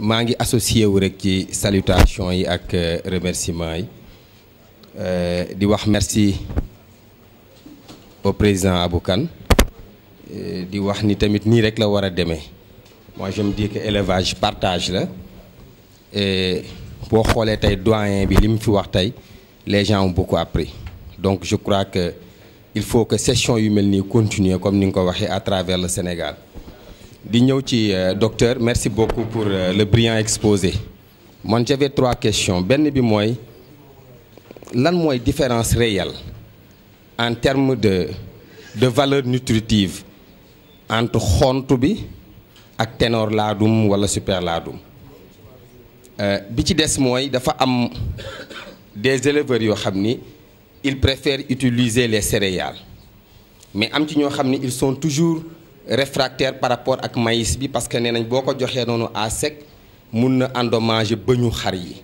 maa ngi associé wu rek ci salutation yi ak remerciement yi di wax merci au président Abou Kane di wax ni tamit nii rek la war a demee moi je me dis que élevage partage la et boo xoolee tey doyen bi li mu fi wax tey les gens ont beaucoup appris donc je crois que il faut que session yu mel nii continuer comme ni nga ko waxee à travers le Sénégal. di ñëw ci docteur merci beaucoup pour le brillant exposé man j'avais 3 questions benn bi mooy lan mooy différence réelle en termes de valeur nutritive entre xont bi ak ténor laadum wala super laadum bi ci des mooy dafa am des éleveurs yoo xam ni ils préfèrent utiliser les céréales mais am ci ñoo xam ni ils sont toujours réfractaires par rapport ak maïs bi parce que nee nañ boo ko joxee noonu à sec mun na endommager bëñu xar yi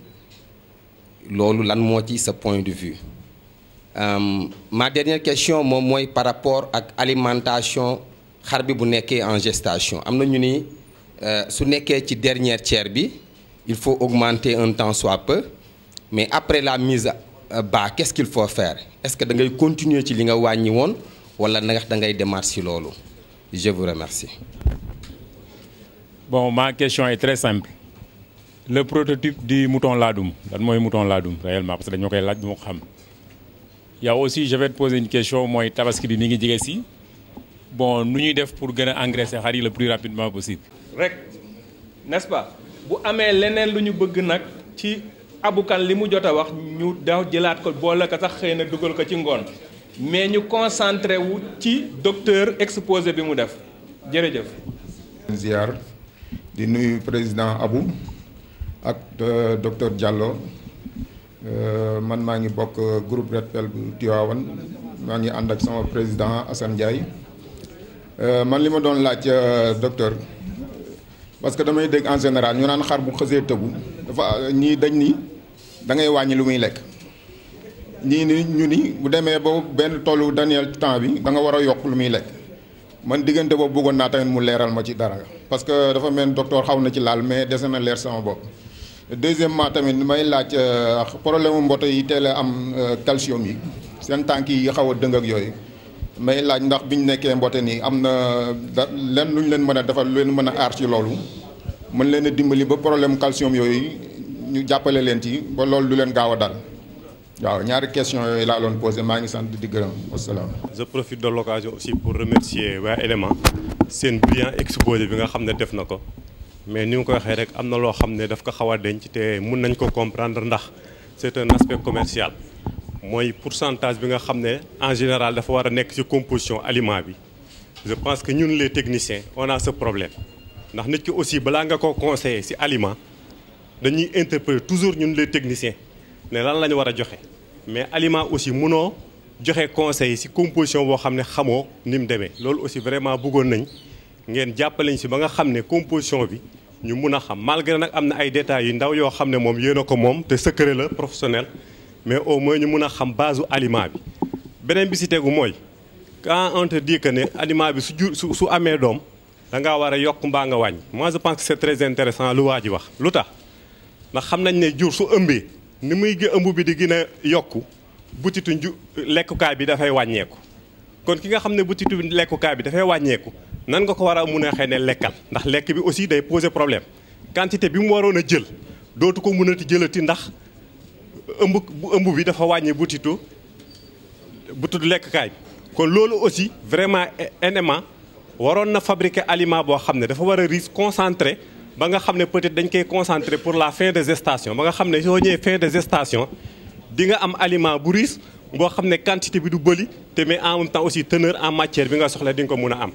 loolu lan moo ci sa point de vue ma dernière question moom mooy par rapport ak alimentation xar bi bu nekkee en gestation am na ñu ni su nekkee ci dernière tiers bi il faut augmenter un temps soit peu mais après la mise bas qu'est-ce qu'il faut faire est-ce que da ngay continuer ci li nga wàññi woon wala ndax da ngay démarrer ci loolu. Je vous remercie. Bon, ma question est très simple. Le prototype du mouton ladoum, donne-moi un mouton ladoum réellement parce que nous avons dit xam. Il y a aussi, je vais te poser une question, moi, tabaski bi mi ngi jige si. Bon, nous ñuy def pour gën a engraisser xar yi le plus rapidement possible. Rek, n'est-ce pas? Bu amee leneen lu ñu bëgg nag ci Abou Kane li mu jot a wax ñu daw jëlaat ko boole ko sax xëy na dugal ko ci ngoon. mais ñu concentré wu ci docteur exposé bi mu def jërëjëf. ziar di nuyu président Abou ak docteur Diallo man maa ngi bokk groupe Red Pel bu Tivaouane maa ngi ànd ak sama président Assane Ndiaye man li ma doon laaj docteur parce que damay dégg en général ñu naan xar bu xësee tëbu dafa ñii dañ ni da ngay wàññi lu muy lekk. ñii ni ñu ni bu demee ba benn tollu dernier temps bi da nga war a yokk lu muy lekk man diggante boobu bëggoon naa tamit mu leeral ma ci dara parce que dafa mel docteur xaw na ci laal mais dese na leer sama bopp. deuxièmement tamit may laaj problème mu mbote yi teel a am calcium yi seen tànk yi xaw a dëng ak yooyu may laaj ndax biñ nekkee mbote nii am na lenn lu ñu leen mën a defal lu leen mën a aar ci loolu mën leen a dimbali ba problème calcium yooyu ñu jàppale leen ci ba loolu du leen gaaw a dal. waaw ñaari question yooyu laa doon posé maa ngi sant di gërëm wasalaam. Je profite de l'occasion aussi pour remercier waa Élément seen brillant exposé bi nga xam ne def na ko mais ni mu ko waxee rek am na loo xam ne daf ko xaw a denc te mun nañ ko comprendre ndax c'est un aspect commercial mooy pourcentage bi nga xam ne en général dafa war a nekk ci composition aliment bi je pense que ñun les techniciens on a ce problème ndax nit ki aussi balaa nga ko conseiller ci aliment dañuy interpréter toujours ñun les techniciens. ne lan la ñu war a joxe mais aliment aussi mënoo joxe conseil ci composition boo xam ne xamoo ni mu demee loolu aussi vraiment bëggoon nañ ngeen jàppaleñ ci ba nga xam ne composition bi ñu mun a xam malgré nag am na ay détails yu ndaw yoo xam ne moom yéen a ko moom te secret la professionnel mais au moins ñu mun a xam base u aliment bi. beneen bi ci tegu mooy quand on te dit que ne aliment bi su amee doom da ngaa war a yokk mbaa nga wàññi moi je pense que c'est très intéressant lu waa ji wax lu tax ndax xam nañ ne jur su ëmbee. ni muy ëmb bi di gën a yokku butitu lekkukaay bi dafay wàññeeku kon ki nga xam ne butitu lekkukaay bi dafay wàññeeku nan nga ko war a mun a xëy ne lekkal ndax lekk bi aussi day poser problème quantité bi mu waroon a jël dootu ko mënati jëlati ndax ëmb bi dafa wàññi butitu lekkukaay bi kon loolu aussi vraiment NMA waroon na fabriquer aliment boo xam ne dafa war a riche concentré ba nga xam ne peut-être dañ koy concentrer pour la fin de gestation ba nga xam ne soo ñëwee fin de gestation di nga am aliment bu riche boo xam ne quantité bi du bëri te mais en même temps aussi teneur en matière bi nga soxla di nga ko mun a am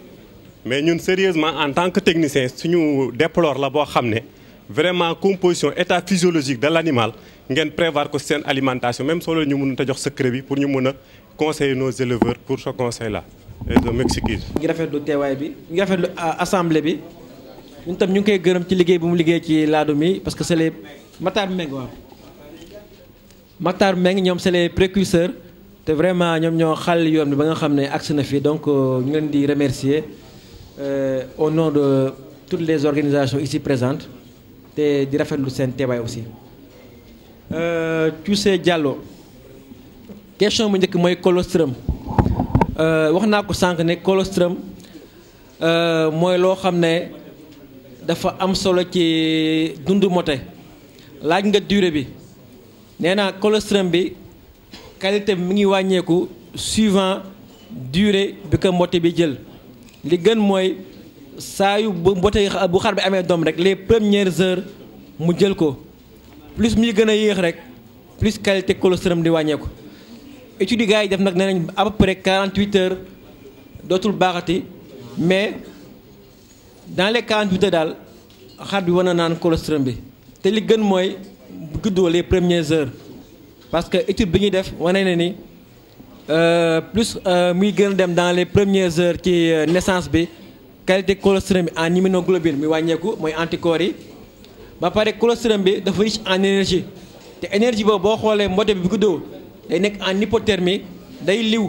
mais ñun sérieusement en tant que technicien suñu déplore la boo xam ne vraiment composition état physiologique de l'animal ngeen prévoir ko seen alimentation même soo ñu mun a jox secret bi pour ñu mun a conseiller nos éleveurs pour ce conseil là et je m'excuse. ngi rafetlu teewaay bi ngi rafetlu assemblée bi. ñun tam ñu ngi koy gërëm ci liggéey bu mu liggéey ci laadum yi parce que c'est les Matar Meng waaw Matar Meng ñoom c'est les précurseurs te vraiment ñoom ñoo xàll yoon bi ba nga xam ne agsi na fi donc ñu ngi leen di remercier au nom de toutes les organisations ici présentes te di rafetlu seen teewaay aussi. Toussaint Diallo question bu njëkk mooy colostrum wax naa ko sànq ne colostrum mooy loo xam ne dafa am solo ci dundu moté laaj nga durée bi nee naa colostrum bi qualité bi mi ngi wàññeeku suivant durée bi ko moté bi jël li gën mooy saa yu bu moté bu xar bi amee doom rek les premières heures mu jël ko plus muy gën a yéex rek plus qualité colostrum di wàññeeku études gars yi def nag nee nañ à peu près 48 heures dootul baaxati mais dans les 48 heures daal xar bi war na naan colostrum bi te li gën mooy bu juddoo les premières heures parce que étude bi ñuy def wane na ni plus muy gën a dem dans les premières heures ci naissance bi qualité colostrum bi en immunoglobule muy wàññeeku mooy anticorps yi ba pare colostrum bi dafa riche en énergie te énergie boobu boo xoolee mbote bi bu juddoo day nekk en hypothermie day liw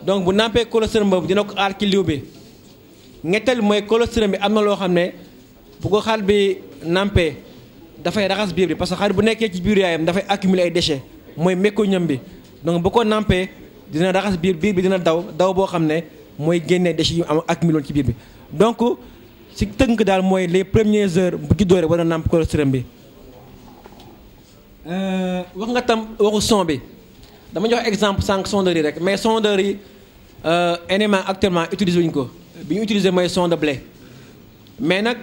donc bu nampee colostrum boobu dina ko aar ci liw bi ñetteel mooy colostrum bi am na loo xam ne bu ko xar bi nampee dafay raxas biir bi parce que xar bu nekkee ci biir yaayam dafay accumuler ay déchets mooy méconium bi donc bu ko nampee dina raxas biir bi dina daw boo xam ne mooy génnee déchets yu am accumulé woon ci biir bi donc si tënk daal mooy les premières heures bu juddoo rek war na namp colostrum bi. wax nga tam waxu son bi dama jox exemple sànq sondeur yi rek mais sondeur yi NMA actuellement utiliser wuñ ko bi ñu utiliser mooy son de blé mais nag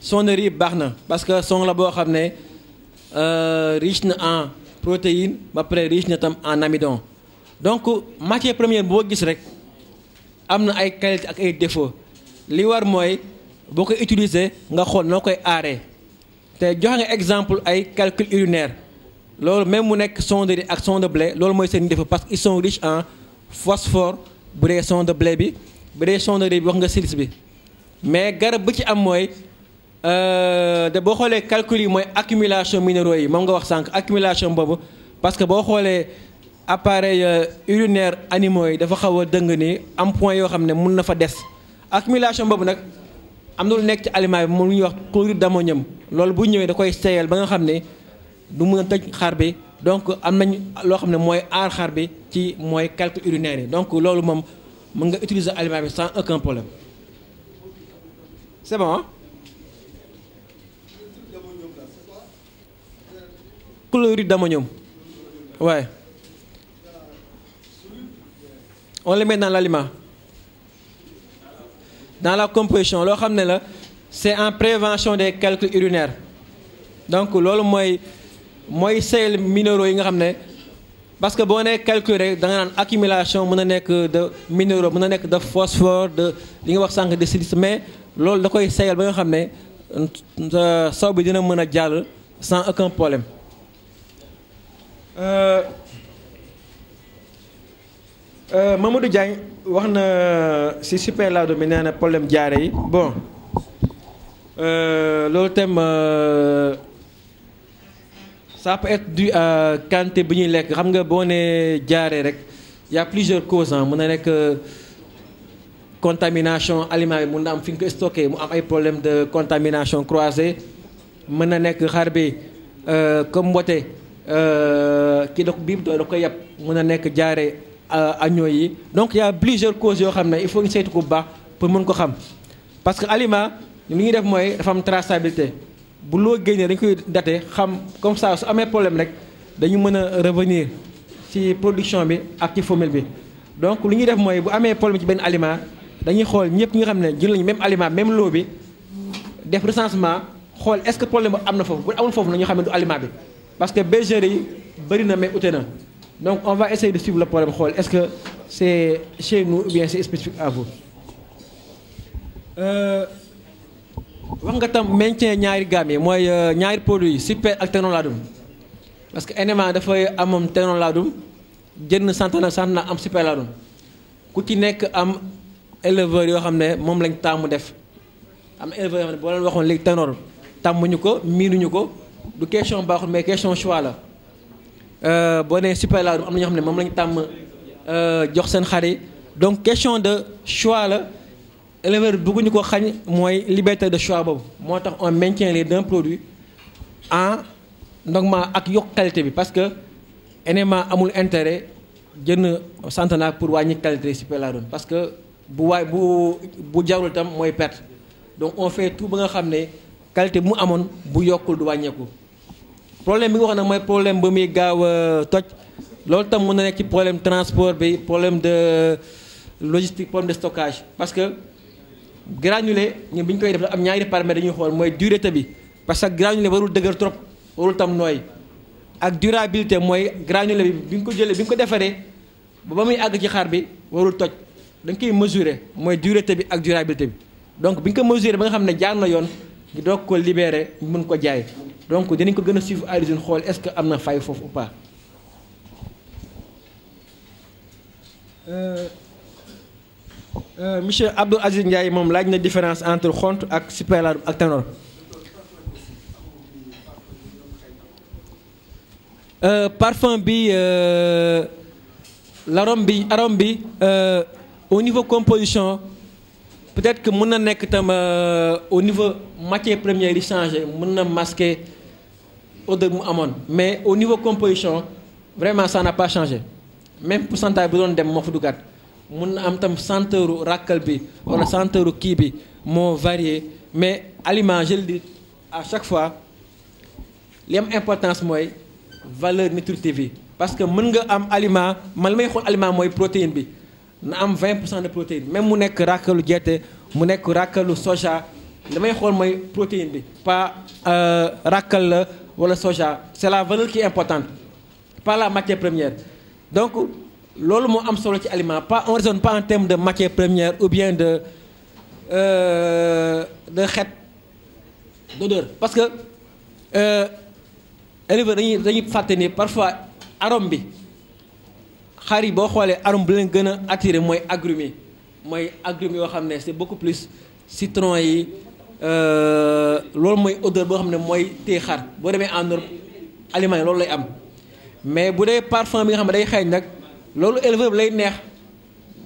sondeur yi baax na parce que son la boo xam ne riche na en protéines ba pare riche na tam en amidon donc matière première boo gis rek am na ay qualité ak ay défauts li war mooy boo koy utiliser nga xool noo koy aaree te joxe nga exemple ay calcul urinaire loolu même mu nekk sondeur yi ak son de blé loolu mooy seen défaut parce qu'ils sont riches en phosphore bu dee son de blé bi bu dee sondeur yi wax nga silice bi mais garab bu ci am mooy de boo xoolee calcul yi mooy accumulation minéraux yi moom nga wax sànq accumulation boobu parce que boo xoolee appareil urinaire animaux yi dafa xaw a dëng ni am point yoo xam ne mun na fa des accumulation boobu nag am na lu nekk ci aliment bi moom lu ñuy wax chlorure d'ammonium loolu bu ñëwee da koy seeyal ba nga xam ne du mën a tëj xar bi donc am nañ loo xam ne mooy aar xar bi ci mooy calcul urinaire yi donc loolu moom mën nga utiliser aliment bi sans aucun problème c'est bon hein? Chlorure d'ammonium ouais on le met dans l'aliment dans la composition loo xam ne la c'est en prévention des calculs urinaires donc loolu mooy sel minéraux yi nga xam ne parce que boo nee calcul rek da nga naan accumulation mën na nekk de minéraux mën na nekk de phosphore de li nga wax sànq de silice mais loolu da koy seyal ba nga xam ne saw bi dina mën a jàll sans aucun problème. Mamadou Diagne wax na si super laadum bi nee na problème jaare yi bon loolu tam ça peut être dû à quantité bi ñuy lekk xam nga boo nee jaare rek y a plusieurs causes mën na nekk contamination aliment bi mun na am fi nga ko stocké mu am ay problème de contamination croisée mën na nekk xar bi comme mbote kii da biir da ko yàpp mën na nekk jaare agneau yi donc y a plusieurs causes yoo xam ne il faut ñu saytu ko bu baax pour mën ko xam parce que aliment li ñuy def mooy dafa am traçabilité bu loo génnee dañ koy daté xam comme ça su amee problème rek dañu mën a revenir ci production bi ak ci formule bi donc li ñuy def mooy bu amee problème ci benn aliment dañuy xool ñëpp ñi nga xam ne jël nañu même aliment même lot bi def recensement xool est-ce que problème bu am na foofu bu amul foofu na ñu xam ne du aliment bi parce que bergerie yi bëri na mais ute na donc on va essayer de suivre le problème xool est-ce que c'est chez nous ou bien c'est spécifique à vous. wax nga tam maintien ñaari gamme yi mooy ñaari produits super ak Teknolaadum parce que NMA dafay amoon Teknolaadum jënd sant na am super laadum ku ci nekk am éleveur yoo xam ne moom lañ tàmm def am na éleveur yoo xam ne boo leen waxoon léegi Teknor tàmmuñu ko miinuñu ko du question baaxul mais question choix la boo nee super laadum am na ñoo xam ne moom lañ tàmm jox seen xar yi donc question de choix la. éleveur bëgguñu ko xañ mooy liberté de choix boobu moo tax on maintient les deux produits en ndogma ak yokk qualité bi parce que NMA amul intérêt jënd Centenaire pour wàññi qualité Super Ladoum parce que bu jarul tam mooy perte donc on fait tout ba nga xam ne qualité bu mu amoon bu yokkul du wàññeeku. problème bi nga wax nag mooy problème ba muy gaaw a toj loolu tam mën na nekk ci problème transport bi problème de logistique problème de stockage parce que granulé ñun bi ñu koy def am ñaari paramètres dañuy xool mooy dureté bi parce que granulé warul dëgër trop warul tam nooy ak durabilité mooy granulé bi nga ko jëlee bi nga ko defaree ba muy àgg ci xar bi warul toj dañ koy mesurer mooy dureté bi ak durabilité bi donc bi nga ko mesurer ba nga xam ne jaar na yoon ñu doog ko libérer ñu mën ko jaay donc dinañ ko gën a suivre à l'usine xool est-ce que am na fay foofu ou pas. Monsieur Abdou Aziz Ndiaye moom laaj na différence entre xont ak Super Ladoum ak Ténor. Parfum bi l'arôme bi au niveau composition peut-être que mën na nekk tam au niveau matière première yi changé mën na masquer odeur mu amoon mais au niveau composition vraiment ça n'a pas changé même pourcentage bu doon dem moo fa dugaat mën na am tam senteuru ràkkal bi wala senteuru kii bi moo varié mais aliment je le dis à chaque fois li am importance mooy valeur nutritive yi parce que mën nga am aliment man li may xool aliment mooy protéine bi na am 20% de protéine même mu nekk ràkkalu gerte mu nekk ràkkalu soja li may xool mooy protéine bi pas ràkkal la wala soja c'est la valeur qui est importante pas la matière première donc loolu moo am solo ci aliment pas on raisonne pas en termes de matière première ou bien de xeet d'odeur parce que éleveur dañuy fàtte ni parfois arôme bi xar yi boo xoolee arôme bu leen gën a attiré mooy agrumes yoo xam ne c'est beaucoup plus citron yi loolu mooy odeur boo xam ne mooy téye xar boo demee en Europe aliments yi loolu lay am mais bu dee parfum bi nga xam ne day xeeñ nag loolu éleveur bi lay neex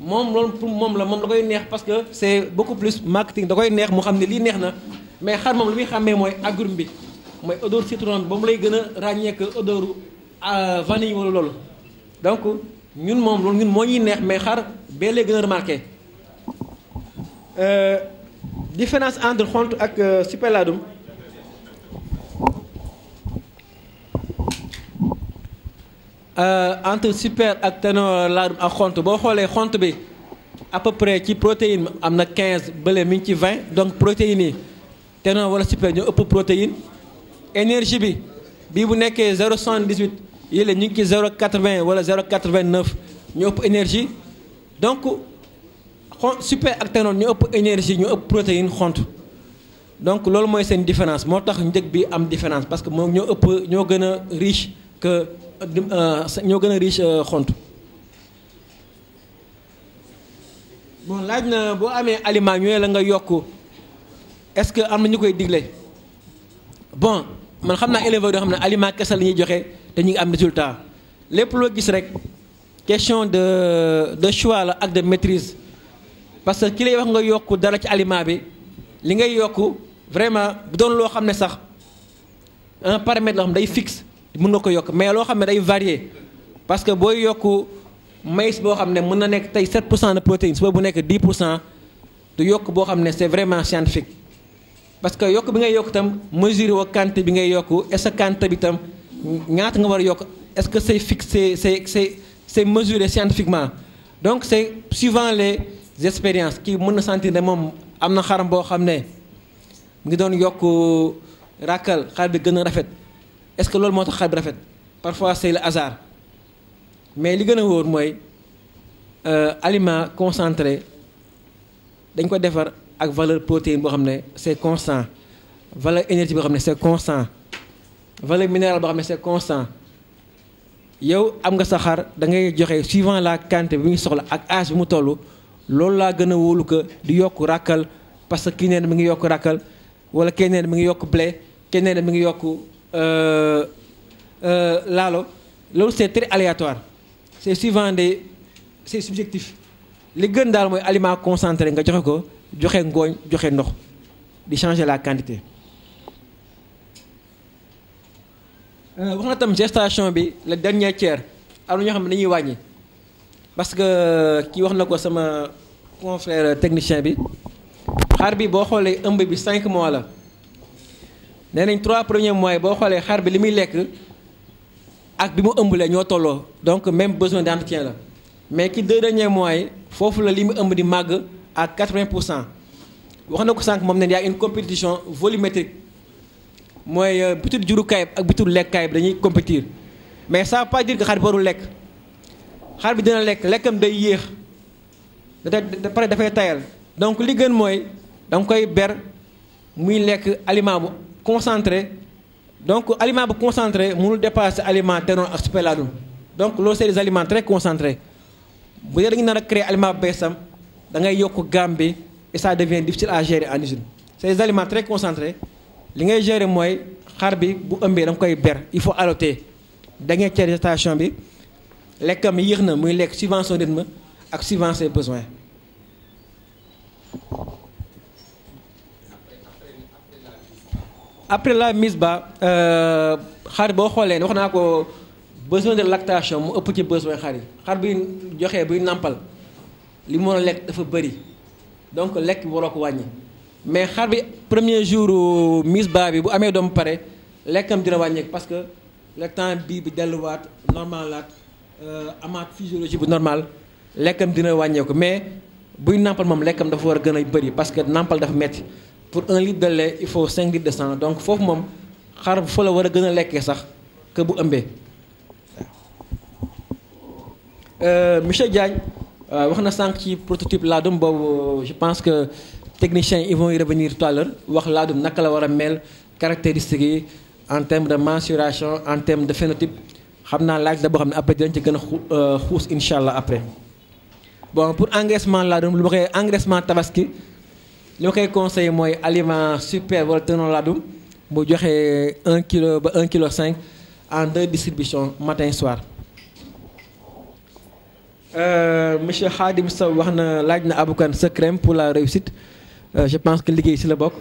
moom loolu pour moom da koy neex parce que c'est beaucoup plus marketing da koy neex mu xam ne lii neex na mais xar moom lu muy xàmmee mooy agrume bi mooy odeur citron bi ba mu lay gën a ràññee que odeur vanille wala loolu donc ñun moom loolu ñun moo ñuy neex mais xar bee lay gën a remarqué différence entre xont ak Super Ladoum entre Super ak Ténor Ladoum ak xont boo xoolee xont bi à peu près ci protéine am na 15 bële mi ngi ci 20 donc protéines yi Ténor wala Super ñoo ëpp protéine énergie bi bii bu nekkee 0,78 yële ñu ngi ci 0,80 wala 0,89 ñoo ëpp énergie donc xont Super ak Ténor ñoo ëpp énergie ñoo ëpp protéine xont donc loolu mooy seen différence moo tax njëg bi am différence parce que moom ñoo gën a riche que ñoo gën a riche xont. bon laaj na boo amee aliment ñu la nga yokk est-ce que am na ñu koy digle bon man xam naa éleveurs yoo xam ne aliment kese la ñuy joxe te ñu ngi am résultat lépp loo gis rek question de choix la ak de maîtrise parce que ki lay wax nga yokk dara ci aliment bi li ngay yokk vraiment bu doon loo xam ne sax un paramètre loo xam day fixe mën nga ko yokk mais loo xam ne day varier parce que booy yokk maïs boo xam ne mën na nekk tey 7% de protéine suba bu nekk 10% du yokk boo xam ne c'est vraiment scientifique parce que yokk bi ngay yokk itam mesurer wa quantité bi ngay yokk est-ce que quantité bi itam ñaata nga war a yokk est-ce que c'est fixé c'est mesuré scientifiquement donc c'est suivant les expériences kii mën na sentir ne moom am na xaram boo xam ne mu ngi doon yokk ràkkal xar bi gën a rafet est-ce que loolu moo tax xar bi rafet parfois c'est le hasard mais li gën a wóor mooy aliment concentré dañ ko defar ak valeur protéine boo xam ne c'est constant valeur énergie boo xam ne c'est constant valeur minérale boo xam ne c'est constant yow am nga sa xar da ngay joxe suivant la quantité bi ñu soxla ak âge bi mu toll loolu laa gën a wóolu que di yokk ràkkal parce que kii nee na mi ngi yokk ràkkal wala kii nee na mi ngi yokk blé kii nee na mi ngi yokk laalo loolu c'est très aléatoire c'est suivant des c'est subjectif li gën daal mooy aliment concentré nga joxe ko joxe ngooñ joxe ndox di changer la quantité wax na tam gestation bi le dernier tiers am na ñoo xam ne dañuy wàññi parce que kii wax na ko sama confrère technicien bi xar bi boo xoolee ëmb bi 5 mois la nee nañ 3 premiers mois yi boo xoolee xar bi li muy lekk ak bi mu ëmbalee ñoo tolloo donc même besoin d'entretien la mais ki 2 derniers mois yi foofu la li mu ëmb di màgg à 80%. wax na ko sànq moom ne y a une compétition volumétrique mooy bitul jurukaay ak bitul lekkaay bi dañuy compétir mais ça veut pas dire que xar bi warul lekk xar bi dina lekk lekkam day yéex da pare dafay tayal donc li gën mooy da nga koy ber muy lekk aliment bu concentré donc aliment bu concentré mënul dépasser aliment teroon ak super laadum donc loolu c'est des aliments très concentrés bu dee dañu nar a créer aliment bu beesam da ngay yokk gamme bi et ça devient difficile à gérer en usine c'est des aliments très concentrés li ngay gérer mooy xar bi bu ëmbee da nga koy ber il faut alloter dernier tiers gestation bi lekkam yéex na muy lekk suivant son rythme ak suivant ses besoins. après la mise ba xar boo xoolee wax naa ko besoin de lactation mu ëpp ci besoin xar yi xar bi joxee buy nàmpal li mu mën a lekk dafa bëri donc lekk bi waroo ko wàññi mais xar bi premier jour mise ba bi bu amee doom pare lekkam dina wàññeeku parce que le temps bii bi delluwaat normal laat amaat physiologie bu normal lekkam dina wàññeeku mais buy nàmpal moom lekkam dafa war a gën a bëri parce que nàmpal dafa metti pour 1 litre de lait il faut 5 litres de sang donc foofu moom xar fa la war a gën a lekkee sax que bu ëmbee. Monsieur Diagne wax na sànq ci prototype laadum boobu je pense que techniciens ils vont y revenir tout à l'heure wax laadum naka la war a mel caractéristiques yi en termes de mensuration en termes de phénotype xam naa laaj la boo xam ne après dinañ ci gën a xuus incha allah après. bon pour engraissement laadum lu ma koy engraissement tabaski li ma koy conseillé mooy aliment super wala tenon laadum bu joxe 1 kilo ba 1 kilo 5 en 2 distributions matin soir. Monsieur Khadim Sow wax na laaj na Aboukan sa crème pour la réussite je pense que liggéey si la bokk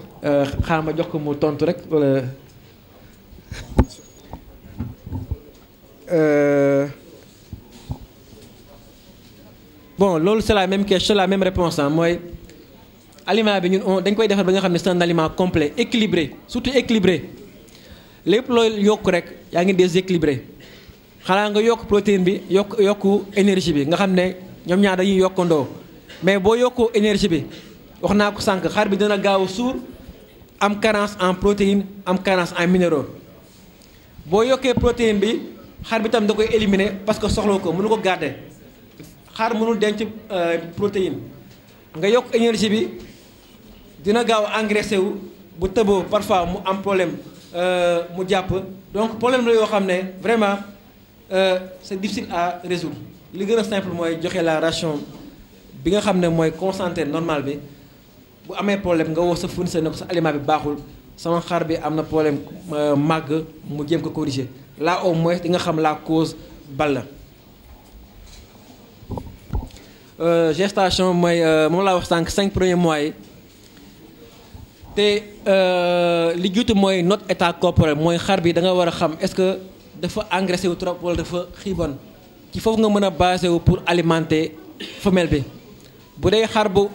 xaaral ma jox ko mu tontu rek wala. Bon loolu c'est la même question la même réponse mooy aliment bi ñun dañ koy defar ba nga xam ne c'est un aliment complet équilibré surtout équilibré lépp looy yokk rek yaa ngi déséquilibré xanaa nga yokk protéine bi yokku énergie bi nga xam ne ñoom ñaar dañuy yokkandoo mais boo yokkoo énergie bi wax naa ko sànq xar bi dina gaaw a suur am carence en protéine am carence en minéraux boo yokkee protéine bi xar bi tam da koy éliminer parce que soxla ko mënu ko garder xar mënul denc protéine nga yokk énergie bi dina gaaw a engraissé wu bu tëboo parfois mu am problème mu jàpp donc problème la yoo xam ne vraiment c'est difficile à résoudre li gën a simple mooy joxe la ration bi nga xam ne mooy concentré normal bi bu amee problème nga woo sa fournisseur ne ko sa aliment bi baaxul sama xar bi am na problème màgg mu jéem ko corriger là au moins di nga xam la cause bal la. Gestation mooy moom laa wax sànq 5 premiers mois yi te li jiitu mooy notre état corporel mooy xar bi da nga war a xam est-ce que dafa engraissé wu trop wala dafa xiibon ci foofu nga mën a basé wu pour alimenter femelle bi bu dee xar bu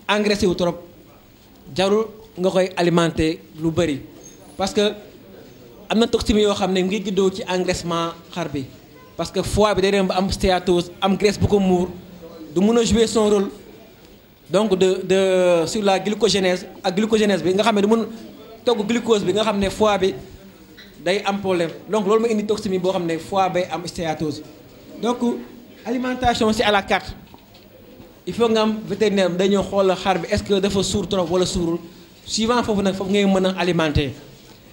engraissé wu trop jarul nga koy alimenter lu bëri parce que am na toxines yoo xam ne ngi juddoo ci engraissement xar bi parce que foie bi day dem ba am stéatose am graisse bu ko muur du mun a jouer son rôle donc de sur la glucogénèse ak glucogénèse bi nga xam ne du mun togg glucose bi nga xam ne foie bi day am problème donc loolu ma indi toxine boo xam ne foie bay am stéatose donc alimentation c'est à la carte il faut nga am vétérinaire day ñëw xool xar bi est-ce que dafa suur trop wala suurul suivant foofu nag foofu ngay mën a alimenter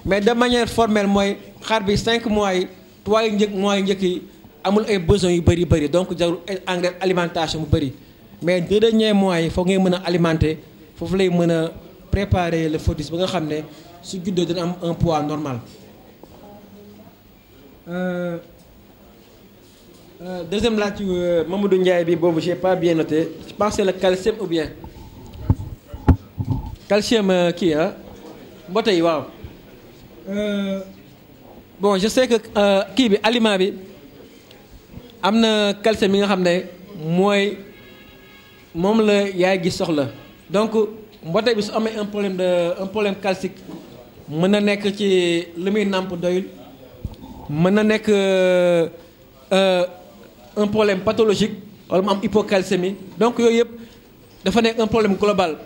mais de manière formelle mooy xar bi 5 mois yi 3 mois yu njëkk yi amul ay besoins yu bëri donc jarul engrais alimentation bu bëri mais 2 derniers mois yi foog ngay mën a alimenter foofu lay mën a préparer le fœtus ba nga xam ne su juddoo dina am un poids normal. Deuxième laaj Mamadou Ndiaye bi boobu j'ai pas bien noté je pense c'est le calcium ou bien calcium kii mbote yi waaw bon je sais que kii bi aliment bi am na calcium yi nga xam ne moom la yaay gi soxla donc mboote bi su amee un problème calcique mën na nekk ci li muy nàmp doyul mën na nekk un problème pathologique wala mu am hypocalcémie donc yooyu yëpp dafa nekk un problème global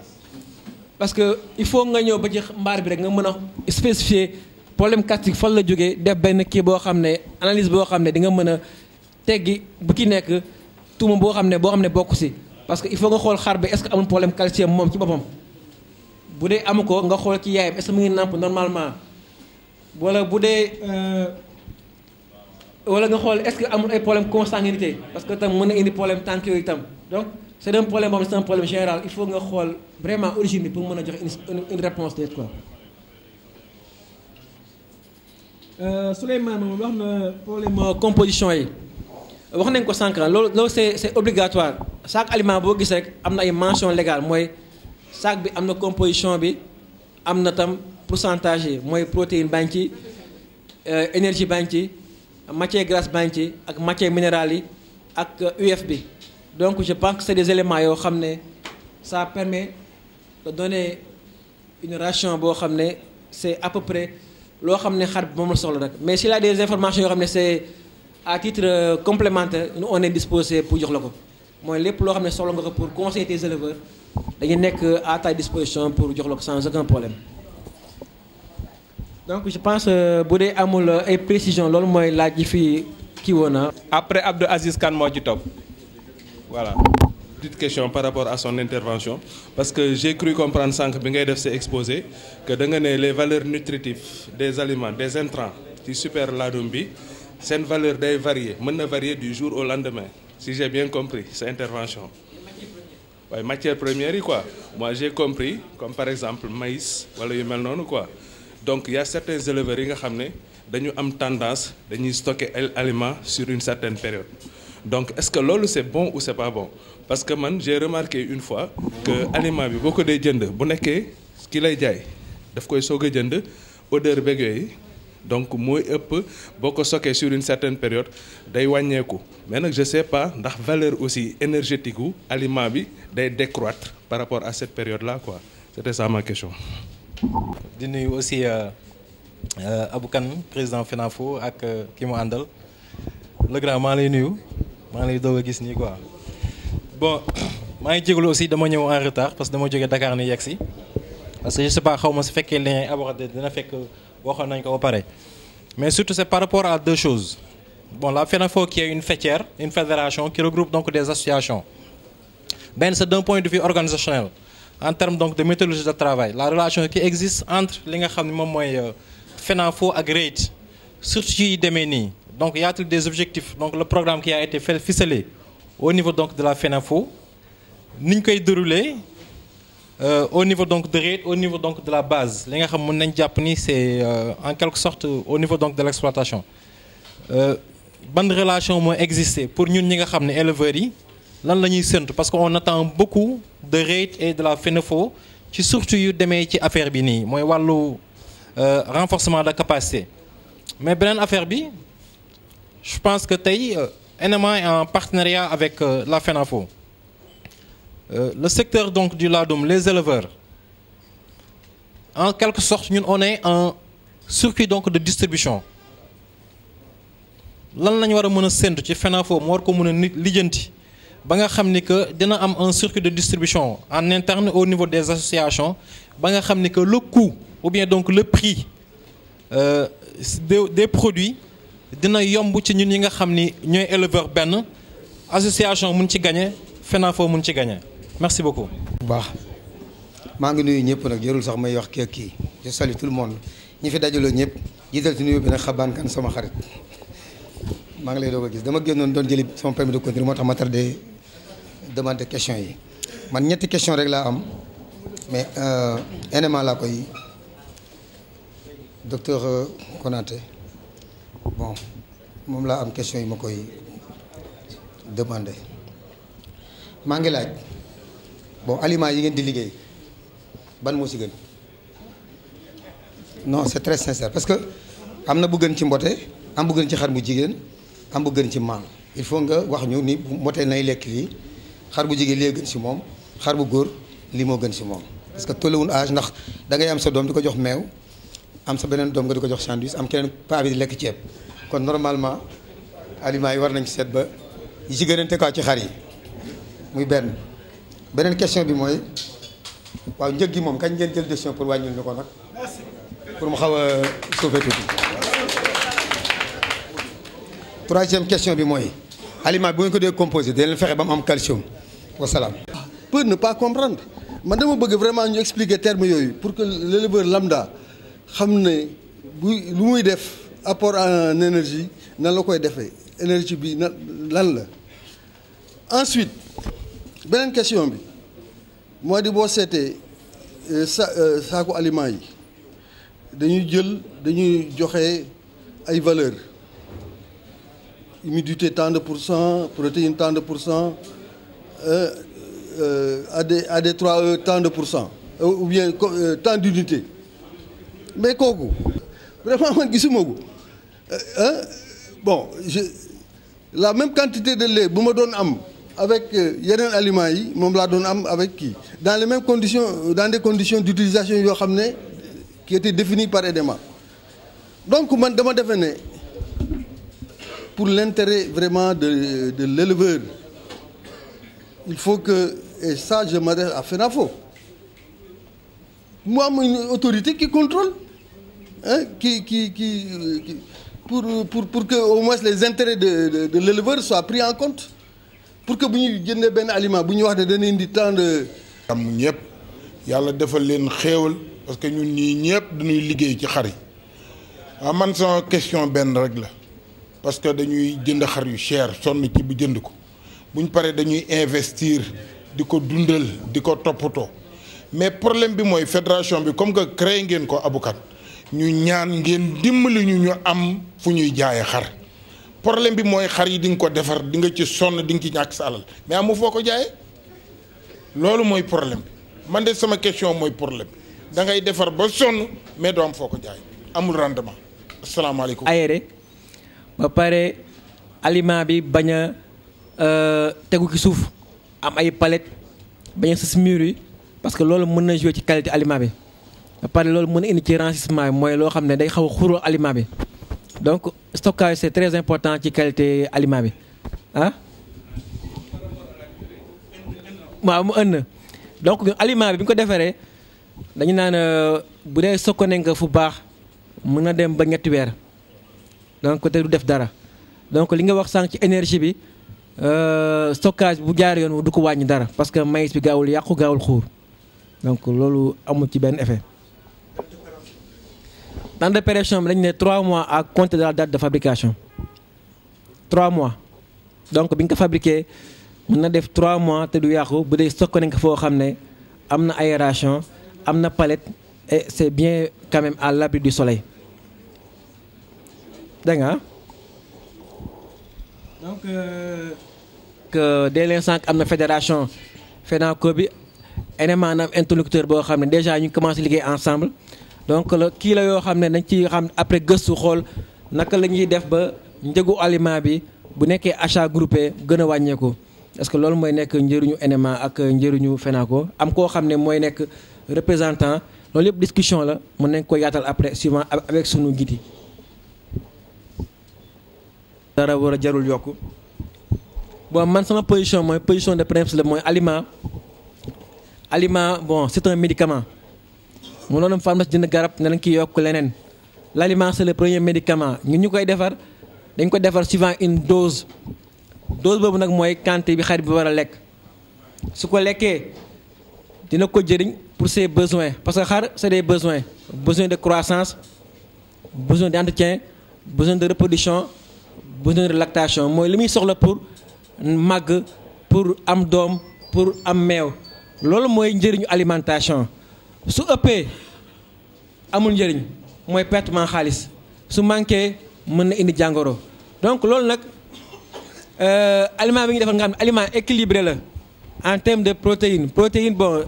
parce que il faut nga ñëw ba ci mbaar bi rek nga mën a spécifier problème calcique fan la jógee def benn kii boo xam ne analyse boo xam ne di nga mën a teggi bu ki nekk tuuma boo xam ne bokk si parce que il faut nga xool xar bi est-ce que amul problème calcium moom ci boppam bu dee amu ko nga xool ci yaayam est-ce que mu ngi nàmp normalement wala bu dee wala nga xool est-ce que amul ay problème consanguinité parce que tam mën na indi problème tànk yooyu tam donc c'est un problème boo xam ne c'est un problème général il faut nga xool vraiment origine bi pour mën a joxe une réponse de quoi. Souleymane moom wax na problème composition yi wax nañ ko sànq loolu c'est obligatoire chaque aliment boo gis rek am na ay mention légale mooy sac bi am na composition bi am na tam pourcentage yi mooy protéine baa ngi ci énergie baa ngi ci matière grasse baa ngi ci ak matière minérale yi ak UF bi donc je pense que c'est des éléments yoo xam ne ça permet de donner une ration boo xam ne c'est à peu près loo xam ne xar bi moom la soxla rek mais s'il y a des informations yoo xam ne c'est à titre complémentaire nous on est disposé pour jox la ko mooy lépp loo xam ne soxla nga ko pour conseiller tes éleveurs dañuy nekk à ta disposition pour jox la ko sans aucun problème donc je pense bu dee amul ay précisions loolu mooy laaj yi fii kii woon na. après Abdou Aziz Kane moo ci topp voilà. Petite question par rapport à son intervention parce que j'ai cru comprendre sànq bi ngay def sa exposé que da nga ne les valeurs nutritives des aliments des intrants ci super laadum bi seen valeur day varier mën na varier du jour au lendemain si j'ai bien compris sa intervention. waaye matières premières yi quoi moi j'ai compris comme par exemple maïs wala yu mel noonu quoi donc il y a certains éleveurs yi nga xam ne dañu am tendance dañuy stocker aliment sur une certaine période donc est-ce que loolu c'est bon ou c'est pas bon parce que man j'ai remarqué une fois que aliment bi boo ko dee jënd bu nekkee ki lay jaay daf koy soog a jënd odeur beeg yooyu donc mooy ëpp boo ko stocké sur une certaine période day wàññeeku mais nag je sais pas ndax valeur aussi énergétique gu aliment bi day décroître par rapport à cette période là quoi c'était ça ma question. di nuyu aussi Abou Kane président FENAFO ak ki mu àndal le grand maa lay nuyu maa lay doog a gis nii quoi bon maa ngi jégalu aussi dama ñëw en retard parce que dama jógee Dakar ni yegg si parce que je sais pas xaw ma su fekkee li ngay abordé dina fekk waxoon nañ ko ba pare mais surtout c'est par rapport à deux choses bon la FENAFO qui est une faîtière une fédération qui regroupe donc des associations benn c'est d'un point de vue organisationnel en termes donc de méthodologie de travail la relation qui existe entre li nga xam ne moom mooy FENAFO ak REIT surtout yi demee nii donc y a-t-il des objectifs donc le programme qui a été ficelé au niveau donc de la FENAFO ni ñu koy dérouler au niveau donc de REIT au niveau donc de la base li nga xam mën nañ jàpp ni c'est en quelque sorte au niveau donc de l'exploitation ban relation moo exister pour ñun ñi nga xam ne éleveurs yi lan la ñuy séntu parce que on attend beaucoup de REIT et de la FENAFO ci surtout yu demee ci affaire bi nii mooy wàllu renforcement de capacité mais beneen affaire bi je pense que tey NMA est en partenariat avec la FENAFO le secteur donc du ladoum les éleveurs en quelque sorte ñun on est en circuit donc de distribution lan lañu war a mën a séntu ci FENAFO mu war ko mën a nit lijjanti ba nga xam ni que dina am un circuit de distribution en interne au niveau des associations ba nga xam ni que le coût ou bien donc le prix des produits dina yomb ci ñun ñi nga xam ni ñooy éleveur benn association mun ci gagner FENAFO mun ci gagner merci beaucoup. bu baax maa ngi nuyu ñëpp nag jarul sax may wax kii je salue tout le monde ñi fi dajaloo ñëpp jiital ci nuyu bi nag xabaan kan sama xarit maa ngi lay doog a gis dama génnoon doon jëli sama permis de conduire moo tax ma tardé demande question yi man ñetti question rek laa am mais NMA laa koy docteur Konaté bon moom laa am question yi ma koy demandé maa ngi laaj bon aliments yi ngeen di liggéey ban moo ci gën non c'est très sincère parce que am na bu gën ci mbote am bu gën ci xar bu jigéen am bu gën ci maal il faut nga wax ñu ni mbote nay lekk lii xar bu jigéen lii gën ci moom xar bu góor lii moo gën ci moom parce que tollewul âge ndax da ngay am sa doom di ko jox meew am sa beneen doom nga di ko jox sandwich am keneen paa bi di lekk ceeb kon normalement aliments yi war nañ seet ba yi ci gënante kaw ci xar yi muy beneen question bi mooy waaw njëg gi moom kañ ngeen jël décision pour wàññil ñu ko nag pour mu xaw a sauver tuuti. Troisième question bi mooy aliment bu ngeen ko dee composé da leen fexe ba mu am calcium wasalaam. peut ne pas comprendre man dama bëgg vraiment ñu expliquer terme yooyu pour que l'éleveur lambda xam ne bu lu muy def apport en énergie nan la koy defee énergie bi na lan la. Ensuite beneen question bi moo di boo seetee saaku aliments yi dañuy joxe ay valeurs humidité tant de pour cent protéine tant de pour cent AD3 tant de pour cent ou bien tant d'unité mais kooku vraiment man gisuma ko bon la même quantité de lait bu ma doon am avec yeneen aliments yi moom laa doon am avec kii dans les mêmes conditions dans des conditions d'utilisation yoo xam ne qui étaient définies par EDEMA donc man dama defe ne pour l'intérêt vraiment de l'éleveur il faut que et ça je m'adresse à FENAFO mu am une autorité qui contrôle qui pour que au moins les intérêts de l'éleveur soient pris en compte pour que bu ñuy jëndee benn aliment bu ñuy wax ne dana indi temps de. am ñëpp yàlla defal leen xéewal parce que ñun ñii ñëpp dañuy liggéey ci xar yi waaw man sama question benn rek la parce que dañuy jënd xar yu cher sonn ci bu jënd ko buñ paree dañuy investir di ko dundal di ko toppatoo mais problème bi mooy fédération bi comme que créé ngeen ko abukat ñu ñaan ngeen dimbali ñu am fu ñuy jaayee xar. problème bi mooy xar yi di nga ko defar di nga ci sonn di nga ci ñàkk sa alal mais amu foo ko jaayee loolu mooy problème bi man de sama question mooy problème bi da ngay defar ba sonn mais doo am foo ko jaay amul rendement asalaamaaleykum. aéré ba pare aliment bi bañ a tegu ci suuf am ay palette bañ a sës mur yi parce que loolu mën na jouer ci qualité aliment bi ba pare loolu mën na indi ci rancissement bi mooy loo xam ne day xaw a xuuroo aliment bi. donc stockage c'est très important ci qualité aliment bi ah waaw mu ënn donc aliment bi bi ñu ko defaree dañu naan bu dee sokone nga fu baax mën na dem ba ñetti weer donc te du def dara donc li nga wax sànq ci énergie bi stockage bu jaar yoon du ko wàññi dara parce que maïs bi gaawul yàqu gaawul xuur donc loolu amul ci benn effet. temps de période bi dañu ne 3 mois à compter de la date de fabrication 3 mois donc bi nga ko fabriqué mën na def 3 mois te du yàqu bu dee stocké nañ ko foo xam ne am na aération am na palette et c'est bien quand même à l'abri du soleil dégg nga donc que dès l'instant am na fédération FENACO bi NMA na am interlocuteur boo xam ne déjà ñu commencé liggéey ensemble. donc la kii la yoo xam ne dañ ci xam après gëstu xool naka la ñuy def ba njëgu aliment bi bu nekkee achat groupé gën a wàññeeku parce que loolu mooy nekk njëriñu NMA ak njëriñu FENACO am koo xam ne mooy nekk représentant loolu yëpp discussion la mën nañ ko yaatal après suivant avec sunu guide yi. dara war a jarul yokku bon man sama position mooy position de principe la mooy aliment bon c'est un médicament. mënoon am pharmacie jënd garab ne lañ kiy yokk leneen l'aliment c'est le premier médicament ñun ñu koy defar dañ ko defar suivant une dose boobu nag mooy quantité bi xar bi war a lekk su ko lekkee dina ko jëriñ pour ses besoins parce que xar c'est des besoins de croissance besoin d'entretien besoin de reproduction besoin de lactation mooy li muy soxla pour màgg pour am doom pour am meew loolu mooy njëriñu alimentation. su ëppee amul njëriñ mooy pertement xaalis su manqué mën na indi jàngoro donc loolu nag aliment bi ñu defal nga xam ne aliment équilibré la en termes de protéine bon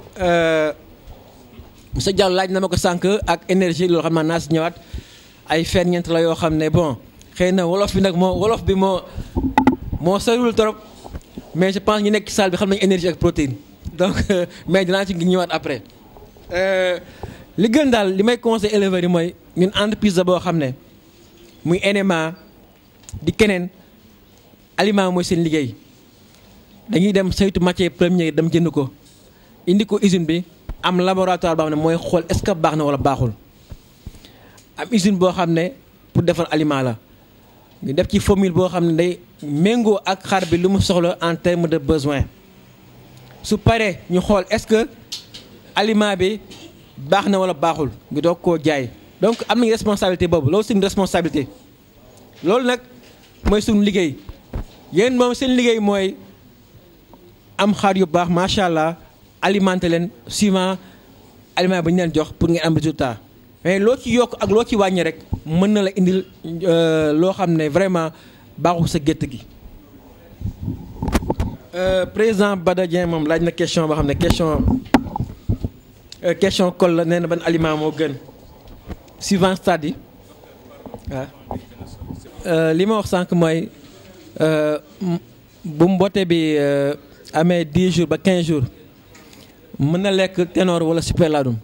monsieur Diallo laaj na ma ko sànq ak énergie loolu xam naa si ñëwaat ay ferñeent la yoo xam ne bon xëy na wolof bi nag wolof bi moo soriwul trop mais je pense ñu nekk ci salle bi xam nañu énergie ak protéine donc mais dinaa ci ñëwaat après. li gën daal li may conseil éleveurs yi mooy ñun entreprise la boo xam ne muy NMA di keneen aliment mooy seen liggéey dañuy dem saytu matière première dem jënd ko indi ko usine bi am laboratoire boo xam ne mooy xool est-ce que baax na wala baaxul am usine boo xam ne pour defar aliment la ñu def ci formule boo xam ne day méngoo ak xar bi lu mu soxla en terme de besoin su paree ñu xool est-ce que aliment bi baax na wala baaxul ñu doog koo jaay donc am nañu responsabilité boobu loolu suñu responsabilité loolu nag mooy suñu liggéey yéen moom seen liggéey mooy am xar yu baax macha allah alimenter leen suivant aliment bi ñu leen jox pour ngeen am résultat mais loo ci yokk ak loo ci wàññi rek mën na la indil loo xam ne vraiment baaxul sa gétt gi. Président Bada Dieng moom laaj na question boo xam ne question kol la nee na ban aliment moo gën suivant stade yi waaw li ma wax sànq mooy bu mbote bi amee 10 jours ba 15 jours mën na lekk ténor wala super laadum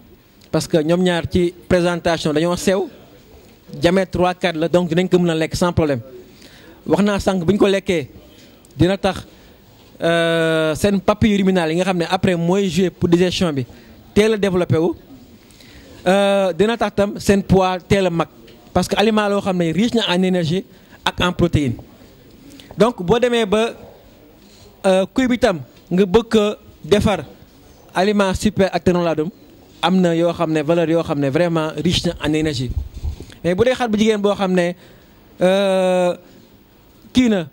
parce que ñoom ñaar ci présentation dañoo sew diamètre 3-4 la donc dinañ ko mën a lekk sans problème wax naa sànq bu ñu ko lekkee dina tax seen papilles ruminales yi nga xam ne après mooy jouer pour digestion bi teel a développé wu dina tax tam seen poids teel a mag parce que aliment loo xam ne riche na en énergie ak en protéine donc boo demee ba kuy bi tam nga bëgg a defar aliment super ak ténor am na yoo xam ne valeur yoo xam ne vraiment riche na en énergie mais bu dee xar bu jigéen boo xam ne kii na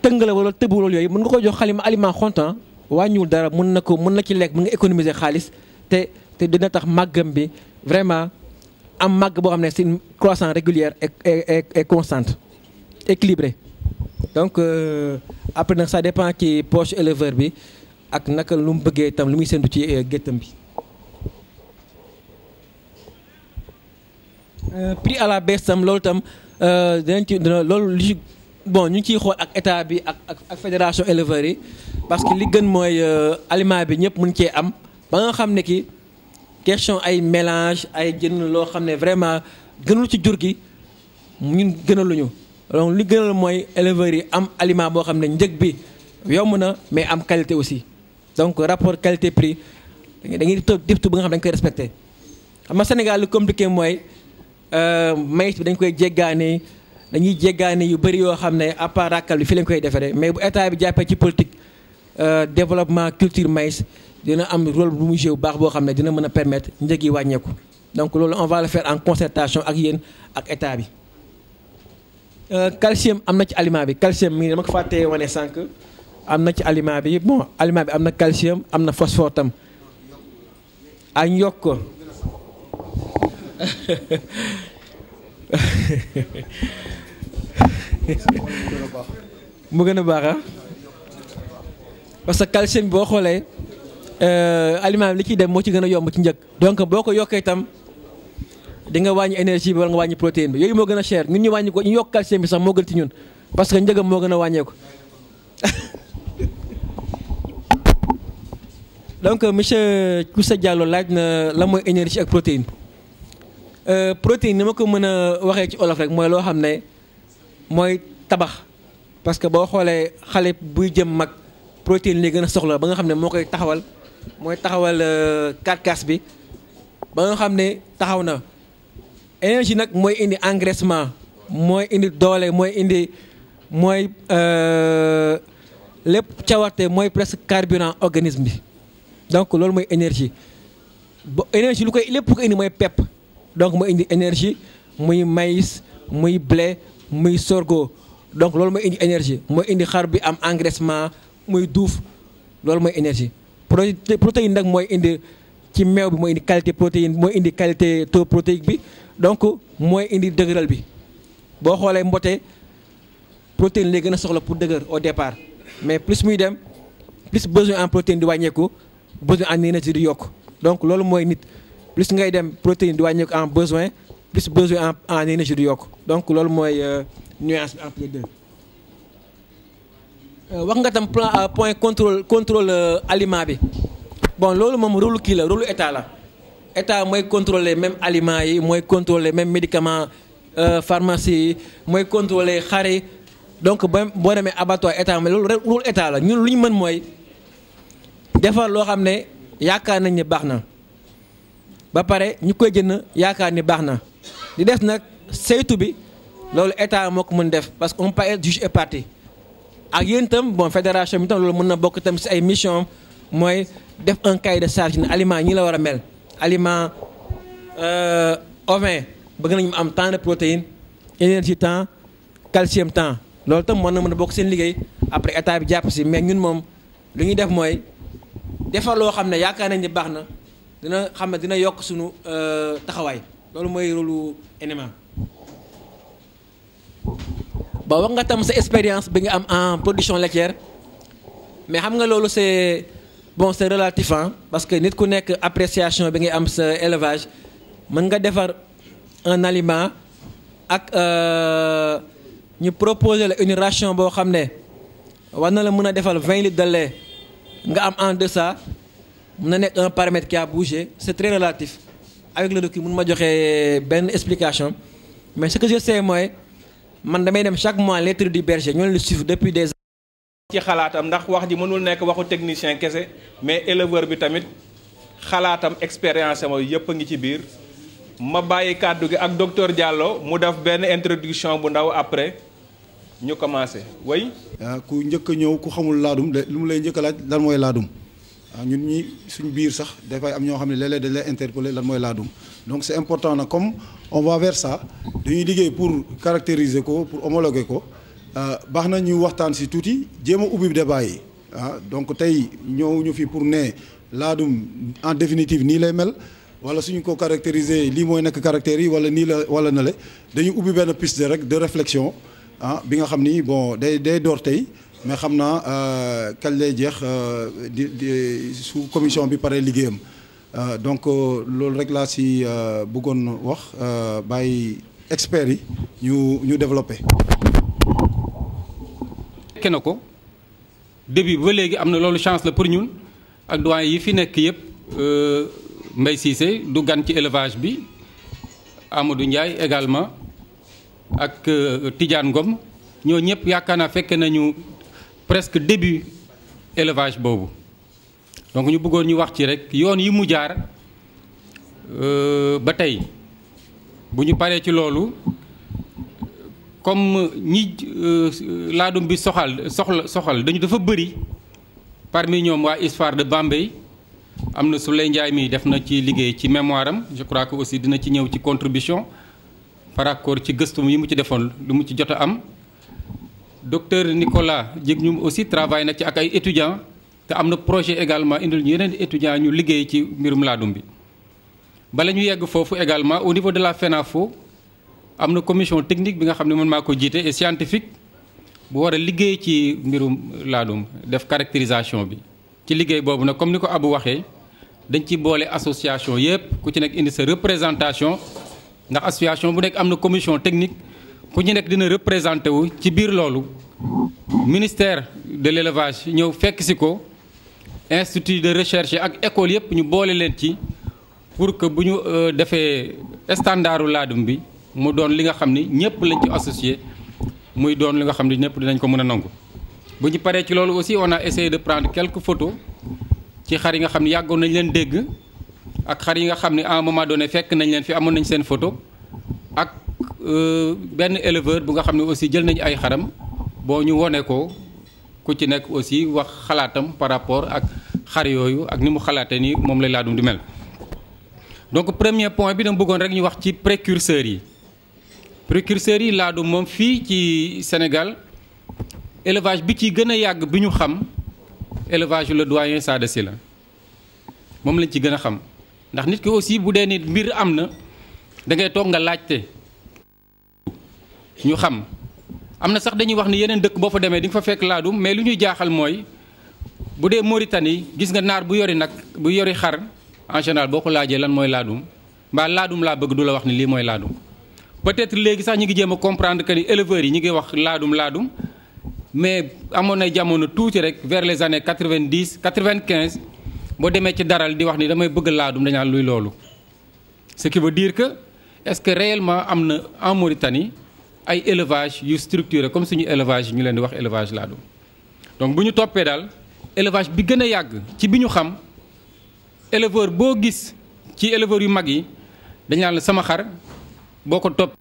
tëng la wala tëbul yooyu mën nga ko jox aliment xontan wàññiwul dara mën na ci lekk mën nga économiser xaalis te dina tax màggam bi vraiment am màgg boo xam ne c'est une croissance régulière et constante équilibrée donc après nag ça dépend ci poche éleveur bi ak naka lu mu bëggee itam lu muy séntu ci géttam bi. Prix à la baisse tam loolu tam dinañ ci loolu li bon ñu ngi ciy xool ak état bi ak fédération éleveurs yi parce que li gën mooy aliment bi ñëpp mën cee am ba nga xam ne ki question ay mélange ay jën loo xam ne vraiment gënul ci jur gi ñun gënaluñu donc li gënal mooy éleveurs yi am aliment boo xam ne njëg bi yomb na mais am qualité aussi donc rapport qualité prix dañuy diftu ba nga xam ne dañ koy respecté xam nga Sénégal lu compliqué mooy maïs bi dañ koy jéggaani dañuy jéggaani yu bëri yoo xam ne à part ràkkal bi fii lañ koy defaree mais bu état bi jàppee ci politique développement culture maïs dina am rôle bu mu joué bu baax boo xam ne dina mën a permettre njëg yi wàññeeku donc loolu on va le faire en concertation ak yéen ak état bi. Calcium am na ci aliment bi calcium mi dama ko fàttee wane sànq am na ci aliment bi bon aliment bi am na calcium am na phosphore tam ak yokk ko mu gën a baax parce que calcium bi boo xoolee aliment bi li ciy dem moo ci gën a yomb ci njëg donc boo ko yokkee itam di nga wàññi énergie bi wala nga wàññi protéine bi yooyu moo gën a cher ñun ñu wàññi ko ñu yokk calcium bi sax moo gën ci ñun parce que njëgam moo gën a wàññeeku. donc monsieur Koussa Diallo laaj na la mooy énergie ak protéine protéine ni ma ko mën a waxee ci olof rek mooy loo xam ne mooy tabax parce que boo xoolee xale buy jëm mag protéine li gën a soxla ba nga xam ne moo koy taxawal mooy taxawal carcasse bi ba nga xam ne taxaw na. énergie nag mooy indi engraissement mooy indi doole mooy lépp cawarte mooy presque carburant organisme bi donc loolu mooy énergie ba énergie lu koy lépp lu ko indi mooy pepp donc mooy indi énergie muy maïs muy blé muy sorgho donc loolu mooy indi énergie mooy indi xar bi am engraissement muy duuf loolu mooy énergie protéine nag mooy indi ci meew bi mooy indi qualité protéine mooy indi qualité taux protéique bi donc mooy indi dëgëral bi boo xoolee mbote protéine lay gën a soxla pour dëgër au départ mais plus muy dem plus besoin en protéine di wàññeeku besoin en énergie di yokk donc loolu mooy nit plus ngay dem protéine di wàññeeku en besoin plus besoin en énergie du yokk donc loolu mooy nuance bi entre les deux. wax nga tam point contrôle aliment bi bon loolu moom rôle kii la rôle état la état mooy contrôler même aliments yi mooy contrôler même médicament pharmacie yi mooy contrôler xar yi donc boo demee abattoir état mais loolu rôle état la ñun lu ñu mën mooy defar loo xam ne yaakaar nañ ni baax na ba pare ñu koy jënd yaakaar ni baax na di def nag saytu bi loolu état moo ko mën def parce que on peut être juge et partie ak yéen itam bon fédération bi tam loolu mën na bokk itam si ay mission mooy def un cahier de charge ne aliment ñi la war a mel aliment ovin bëgg nañu am tant de protéines énergie temps calcium temps loolu tam mën a bokk seen liggéey après état bi jàpp si mais ñun moom lu ñuy def mooy defar loo xam ne yaakaar nañ ni baax na dina xam ne dina yokk suñu taxawaay loolu mooy rôle NMA. ba wax nga tam sa expérience bi nga am en production laitière mais xam nga loolu c'est bon c'est relatif parce que nit ku nekk appréciation bi ngay am sa élevage mën nga defar un aliment ak ñu proposer la une ration boo xam ne war na la mën a defal 20 litres de lait nga am en deçà mën na nekk un paramètre qui a bougé c'est très relatif avec le recul mën ma joxe benn explication mais ce que je sais mooy man damay dem chaque mois les du berger ñoo leen di suivre depuis des ans. ci xalaatam ndax wax ji mënul nekk waxu technicien kese mais éleveur bi tamit xalaatam expérience am yëpp a ngi ci biir ma bàyyi kàddu gi ak docteur Diallo mu def benn introduction bu ndaw après ñu commencé way ku njëkk a ñëw ku xamul laadum lu mu lay njëkk a laaj lan mooy laadum ñun ñi suñ biir sax dafay am ñoo xam ne léeg-léeg dañ lay interpeller lan mooy laadum donc c'est important na comme on va vers ça dañuy liggéey pour caractériser ko pour homologuer ko baax na ñu waxtaan si tuuti jéem a ubbi débat yi donc tey ñëw ñu fi pour ne laadum en définitive nii lay mel wala suñu ko caractériser lii mooy nekk caractères yi wala nii la wala na le dañuy ubbi benn piste rek de réflexion bi nga xam ni bon day door tey mais xam naa kañ lay jeex di su commission bi pare liggéeyam donc loolu rek laa si bëggoon wax bàyyi experts yi ñu développé. fekke na ko début ba léegi am na loolu chance la pour ñun ak doyen yi fi nekk yëpp Mbaye Cissé du gan ci élevage bi Amadou Ndiaye également ak Tidiane Ngom ñoo ñëpp yaakaar naa fekke nañu presque début élevage boobu donc ñu bëggoon ñu wax ci rek yoon yi mu jaar ba tey bu ñu paree ci loolu comme ñi laadum bi soxal dañu dafa bëri parmi ñoom waa ISFAR de Bambey am na Souley Ndiaye mi def na ci liggéey ci mémoire am je crois que aussi dina ci ñëw ci contribution par rapport ci gëstum yi mu ci defoon lu mu ci jot a am docteur Nicolas Diegnoum aussi travaille na ci ak ay étudiants te am na projet également indil ñu yeneen étudiants ñu liggéey ci mbirum laadum bi bala ñu yegg foofu également au niveau de la FENAFO am na commission technique bi nga xam ne man maa ko jiite et scientifique bu war a liggéey ci mbirum laadum def caractérisation bi ci liggéey boobu nag comme ni ko Abou waxee dañ ci boole association yëpp ku ci nekk indi sa représentation ndax association bu nekk am na commission technique ku ci nekk dina représenté wu ci biir loolu ministère de l'élevage ñëw fekk si ko institut de recherche ak école yëpp ñu boole leen ci pour que bu ñu defee standardu laadum bi mu doon li nga xam ni ñëpp lañ ci associé muy doon li nga xam ni ñëpp dinañ ko mën a nangu. bu ñu paree ci loolu aussi on a essayé de prendre quelques photos ci xar yi nga xam ne yàggoon nañ leen dégg ak xar yi nga xam ne à un moment donné fekk nañ leen fi amoon nañ seen photo ak benn éleveur bu nga xam ne aussi jël nañu ay xaram boo ñu wone ko ku ci nekk aussi wax xalaatam par rapport ak xar yooyu ak ni mu xalaatee ni moom lay laadum di mel. donc premier point bi dama bëggoon rek ñu wax ci précurseurs yi précurseurs yi laadum moom fii ci Sénégal élevage bi ci gën a yàgg bi ñu xam élevage yu le doyen Sada Sy la moom lañ ci gën a xam ndax nit ki aussi bu dee nit mbir am na da ngay toog nga laajte ñu xam am na sax dañuy wax ni yeneen dëkk boo fa demee di nga fa fekk laadum mais lu ñuy jaaxal mooy bu dee Mauritanie gis nga naar bu yori nag bu yori xar en général boo ko laajee lan mooy laadum mbaa laadum laa bëgg du la wax ni lii mooy laadum. peut-être léegi sax ñu ngi jéem a comprendre que ni éleveurs yi ñu ngi wax laadum mais amoon na jamono tuuti rek vers les années 90 95 boo demee ci daral di wax ni damay bëgg laadum dañaa luy loolu. ce qui veut dire que est-ce que réellement am na en Mauritanie ay élevage yu structuré comme suñu élevage yi ñu leen di wax élevage laadum. donc bu ñu toppee daal élevage bi gën a yàgg ci bi ñu xam éleveur boo gis ci éleveurs yu mag yi dañ naan la sama xar boo ko toppee.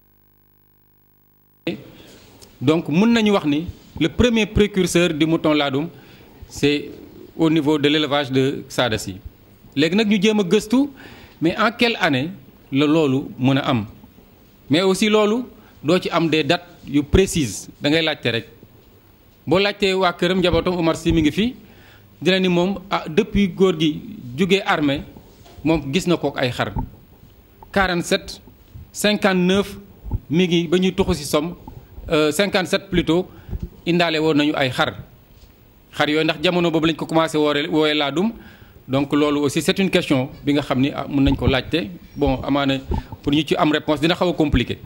donc mun nañu wax ni le premier précurseur du mouton laadum c'est au niveau de l'élevage de Sada Sy léegi nag ñu jéem a gëstu mais en quelle année la loolu mën a am mais aussi loolu doo ci am des dates yu précises da ngay laajte rek boo laajtee waa këram njabootam Omar Sy mi ngi fi dina ni moom depuis góor gi jógee armée moom gis na kook ay xar 47 59 mi ngi ba ñuy tuxu si Somme 57 plutôt indaale woon nañu ay xar yooyu ndax jamono boobu lañ ko commencé woowe laadum donc loolu aussi c'est une question bi nga xam ni mën nañ ko laajte bon amaana pour ñu ci am réponse dina xaw a compliqué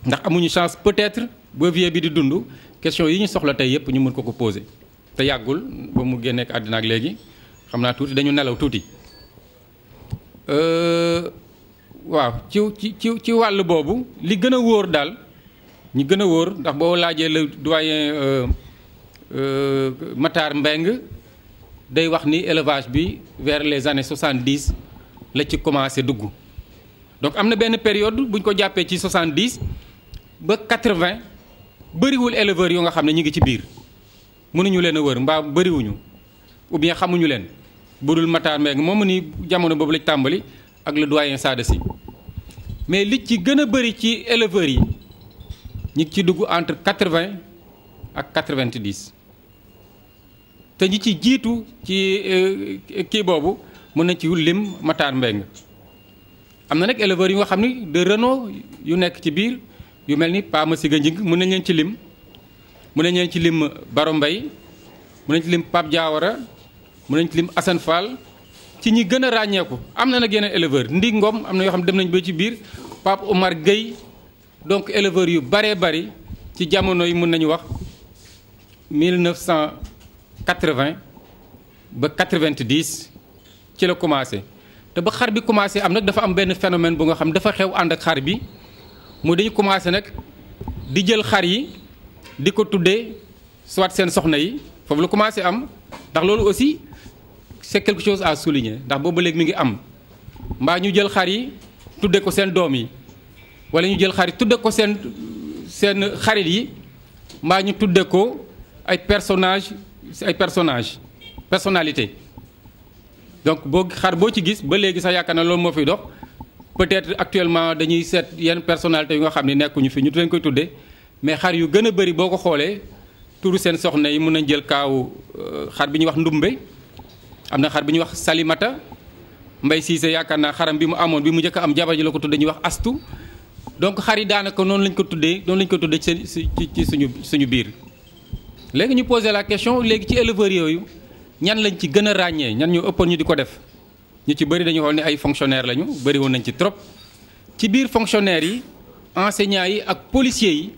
ndax amuñu chance peut-être ba vieux bi di dund question yi ñu soxla tey yépp ñu mën ko poser te yàggul ba mu génneek àddina ak léegi xam naa tuuti dañu nelaw tuuti waaw ci wàll boobu li gën a wóor daal ñi gën a wóor ndax boo laajee le doyen Matar Mbeng day wax ni élevage bi vers les années 70 la ci commencé dugg donc am na benn période bu ñu ko jàppee ci 70 ba 80 bëriwul éleveurs yoo nga xam ne ñu ngi ci biir mënuñu leen a wër mbaa bëriwuñu ou bien xamuñu leen budul Matar Mbeng moom ni jamono boobu la ci tàmbali ak le doyen Sada Sy mais li ci gën a bëri ci éleveurs yi ñu ngi ci dugg entre 80 ak 90 te ñi ci jiitu ci kii boobu mën nañ ci lim Matar Mbeng am na nag éleveurs yu nga xam ni de renom yu nekk ci biir yu mel ni Pa Massiga Njing mën nañ leen ci lim mën nañ leen ci lim Baro Mbay mën nañ ci lim Pape Diawara mën nañ ci lim Assane Fall ci ñi gën a ràññeeku am na nag yeneen éleveurs Ndi Ngom am na yoo xam ne dem nañ ba ci biir Pape Omar Gueye donc éleveurs yu baree bari ci jamono yi mën nañu wax 1980 ba 90 ci la commencé te ba xar bi commencé am nag dafa am benn phénomène bu nga xam dafa xew ànd ak xar bi mu dañu commencé nag di jël xar yi di ko tuddee soit seen soxna yi foofu la commencé am ndax loolu aussi c'est quelque chose à souligner ndax boobu léegi mi ngi am mbaa ñu jël xar yi tudde ko seen doom yi wala ñu jël xar yi tudde ko seen xarit yi mbaa ñu tudde ko ay personnalité donc boo xar boo ci gis ba léegi sax yaakaar na loolu moo fiy dox peut-être actuellement dañuy seet yenn personnalité yu nga xam ne nekkuñu fi ñu leen koy tuddee mais xar yu gën a bëri boo ko xoolee turu seen soxna yi mën nañ jël kaawu xar bi ñuy wax ndumbe am na xar bi ñuy wax salimata Mbay Siise yaakaar naa xaram bi mu amoon bi mu njëkk am jabar ji la ko tuddee ñuy wax astu donc xar yi daanaka noonu lañ ko tuddee ci suñu biir léegi ñu poser la question léegi ci éleveurs yooyu ñan lañ ci gën a ràññee ñan ñoo ëppoon ñu di ko def ñu ci bëri dañu xool ne ay fonctionnaires lañu bëri woon nañ ci trop ci biir fonctionnaires yi enseignants yi ak policiers yi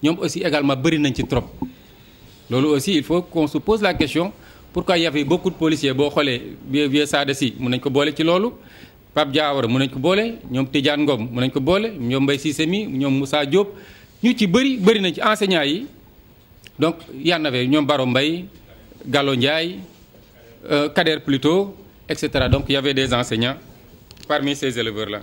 ñoom aussi également bëri nañ ci trop loolu aussi il faut qu'on se pose la question pourquoi il y avait beaucoup de policiers boo xoolee vieux Sada Sy mën nañ ko boole ci loolu Pape Diawara mën nañ ko boole ñoom Tidiane Ngom mën nañ ko boole ñoom Mbaye Cissé mi ñoom Moussa Diop ñu ci bëri nañ ci enseignants yi donc y en avait ñoom Baro Mbaye Gallo Ndiaye Kader plutôt etc donc il y avait des enseignants parmi ces éleveurs là